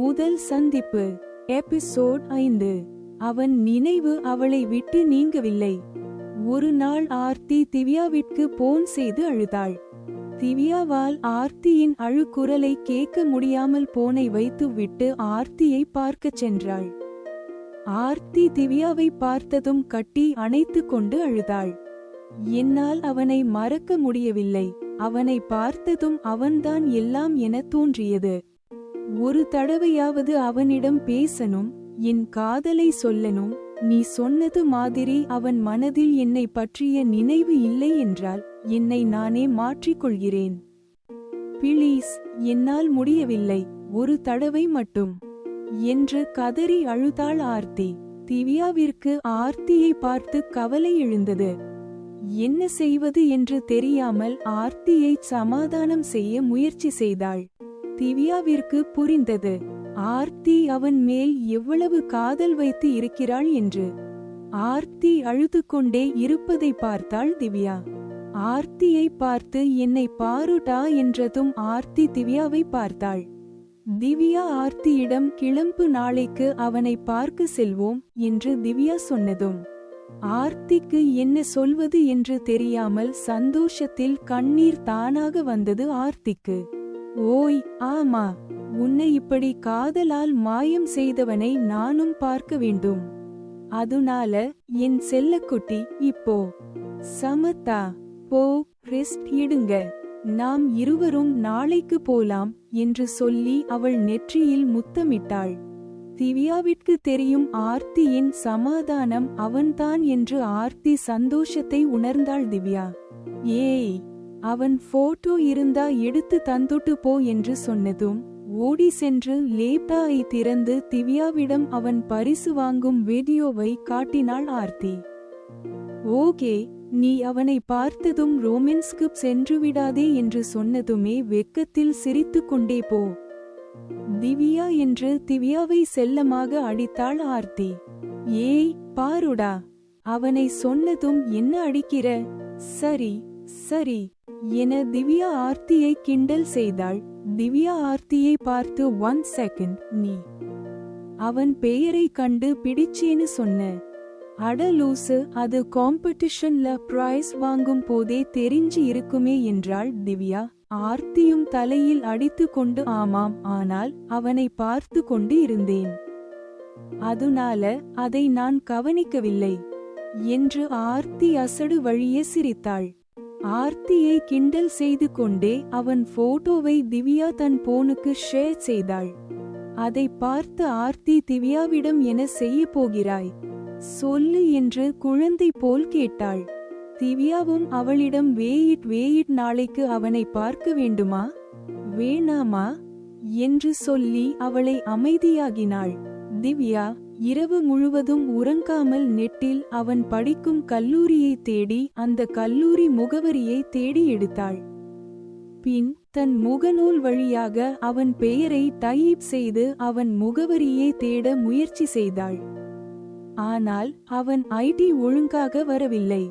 முதல் சந்திப்பு. எபிசோட் 5. அவன் நினைவு அவளை விட்டு நீங்கவில்லை. ஒரு நாள் ஆர்த்தி திவ்யாவிற்கு போன் செய்து அழுதாள். திவ்யாவால் ஆர்த்தியின் அழுகுரலை கேட்க முடியாமல் போனை வைத்துவிட்டு ஆர்த்தியை பார்க்கச் சென்றாள். ஆர்த்தி திவ்யாவை பார்த்ததும் கட்டி அணைத்து கொண்டு அழுதாள். என்னால் அவனை மறக்க முடியவில்லை. அவனை பார்த்ததும் அவன்தான் எல்லாம் என தோன்றியது. ஒரு தடவையாவது அவனிடம் பேசணும், என் காதலை சொல்லணும். நீ சொன்னது மாதிரி அவன் மனதில் என்னை பற்றிய நினைவு இல்லை என்றால் என்னை நானே மாற்றிக்கொள்கிறேன். பிளீஸ், என்னால் முடியவில்லை, ஒரு தடவை மட்டும் என்று கதறி அழுதாள் ஆர்த்தி. திவ்யாவிற்கு ஆர்த்தியை பார்த்து கவலை எழுந்தது. என்ன செய்வது என்று தெரியாமல் ஆர்த்தியை சமாதானம் செய்ய முயற்சி செய்தாள். திவ்யாவிற்கு புரிந்தது, ஆர்த்தி அவன் மேல் எவ்வளவு காதல் வைத்து இருக்கிறாள் என்று. ஆர்த்தி அழுது கொண்டே இருப்பதை பார்த்தாள் திவ்யா. ஆர்த்தியை பார்த்து என்னை பாருடா என்றதும் ஆர்த்தி திவ்யாவை பார்த்தாள். திவ்யா ஆர்த்தியிடம் கிளம்பு, நாளைக்கு அவனை பார்க்க செல்வோம் என்று திவ்யா சொன்னதும் ஆர்த்திக்கு என்ன சொல்வது என்று தெரியாமல் சந்தோஷத்தில் கண்ணீர் தானாக வந்தது ஆர்த்திக்கு. ஓய், ஆமா, உன்னை இப்படி காதலால் மாயம் செய்தவனை நானும் பார்க்க வேண்டும். அதுனால என் செல்லக்குட்டி இப்போ சமத்தா போ, ரெஸ்ட் எடுங்க, நாம் இருவரும் நாளைக்கு போலாம் என்று சொல்லி அவள் நெற்றியில் முத்தமிட்டாள். திவ்யாவிற்கு தெரியும் ஆர்த்தியின் சமாதானம் அவன்தான் என்று. ஆர்த்தி சந்தோஷத்தை உணர்ந்தாள் திவ்யா. ஏய், அவன் போட்டோ இருந்தா எடுத்து தந்துட்டு போ என்று சொன்னதும் ஓடி சென்று லேப்டாப்பை திறந்து திவ்யாவிடம் அவன் பரிசு வாங்கும் வீடியோவை காட்டினாள் ஆர்த்தி. ஓகே, நீ அவனை பார்த்ததும் ரோமான்ஸ்க்கு சென்று விடாதே என்று சொன்னதுமே வெக்கத்தில் சிரித்து கொண்டே போ திவ்யா என்று திவ்யாவை செல்லமாக அடித்தாள் ஆர்த்தி. ஏய் பாருடா, அவனை சொன்னதும் என்ன அடிக்கிற? சரி சரி என திவ்யா ஆர்த்தியை கிண்டல் செய்தாள். திவ்யா ஆர்த்தியை பார்த்து 1 செகண்ட், நீ அவன் பெயரை கண்டு பிடிச்சேன்னு சொன்ன? அட லூசு, அது காம்படிஷன்ல பிரைஸ் வாங்கும் போதே தெரிஞ்சு இருக்குமே என்றாள் திவ்யா. ஆர்த்தியும் தலையில் அடித்து கொண்டு ஆமாம், ஆனால் அவனை பார்த்து கொண்டு இருந்தேன், அதுனால அதை நான் கவனிக்கவில்லை என்று ஆர்த்தி அசடு வழியே சிரித்தாள். ஆர்த்தியை கிண்டல் செய்து கொண்டே அவன் போட்டோவை திவ்யா தன் போனுக்கு ஷேர் செய்தாள். அதை பார்த்து ஆர்த்தி திவ்யாவிடம் என்ன செய்ய போகிறாய் சொல்லு என்று குழந்தை போல் கேட்டாள். திவ்யாவும் அவளிடம் வெயிட், நாளைக்கு அவனை பார்க்க வேண்டுமா வேணாமா என்று சொல்லி அவளை அமைதியாகினாள். திவ்யா இரவு முழுவதும் உறங்காமல் நெட்டில் அவன் படிக்கும் கல்லூரியை தேடி அந்த கல்லூரி முகவரியை தேடி எடுத்தாள். பின் தன் முகநூல் வழியாக அவன் பெயரை டைப் செய்து அவன் முகவரியை தேட முயற்சி செய்தாள். ஆனால் அவன் ஐடி ஒழுங்காக வரவில்லை.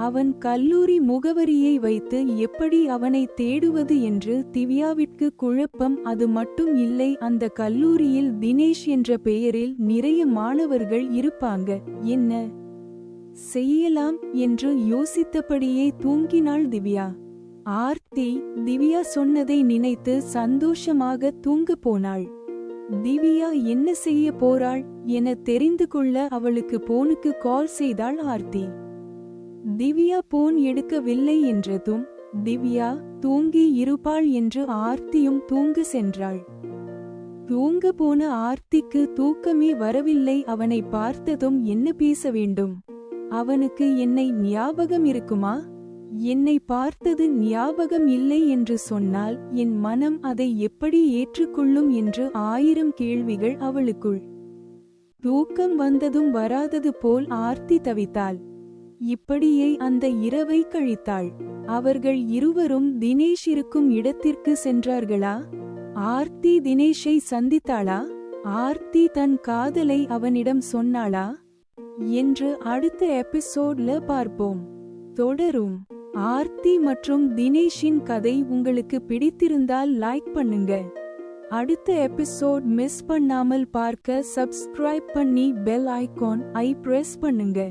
அவன் கல்லூரி முகவரியை வைத்து எப்படி அவனை தேடுவது என்று திவ்யாவிற்கு குழப்பம். அது மட்டும் இல்லை, அந்த கல்லூரியில் தினேஷ் என்ற பெயரில் நிறைய மாணவர்கள் இருப்பாங்க. என்ன செய்யலாம் என்று யோசித்தபடியே தூங்கினாள் திவ்யா. ஆர்த்தி திவ்யா சொன்னதை நினைத்து சந்தோஷமாக தூங்க போனாள். திவ்யா என்ன செய்ய போறாள் என தெரிந்து கொள்ள அவளுக்கு போனுக்கு கால் செய்தாள் ஆர்த்தி. திவ்யா போன் எடுக்கவில்லை என்றதும் திவ்யா தூங்கி இருப்பாள் என்று ஆர்த்தியும் தூங்க சென்றாள். தூங்க போன ஆர்த்திக்கு தூக்கமே வரவில்லை. அவனை பார்த்ததும் என்ன பேச வேண்டும்? அவனுக்கு என்னை ஞாபகம் இருக்குமா? என்னை பார்த்தது ஞாபகம் இல்லை என்று சொன்னால் என் மனம் அதை எப்படி ஏற்றுக்கொள்ளும் என்று 1000 கேள்விகள் அவளுக்குள். தூக்கம் வந்ததும் வராதது போல் ஆர்த்தி தவித்தாள். இப்படியே அந்த இரவை கழித்தாள். அவர்கள் இருவரும் தினேஷ் இருக்கும் இடத்திற்கு சென்றார்களா? ஆர்த்தி தினேஷை சந்தித்தாளா? ஆர்த்தி தன் காதலை அவனிடம் சொன்னாளா என்று அடுத்த எபிசோட்ல பார்ப்போம். தொடரும். ஆர்த்தி மற்றும் தினேஷின் கதை உங்களுக்கு பிடித்திருந்தால் லைக் பண்ணுங்க. அடுத்த எபிசோட் மிஸ் பண்ணாமல் பார்க்க சப்ஸ்கிரைப் பண்ணி பெல் ஐகான் ஐ பிரஸ் பண்ணுங்க.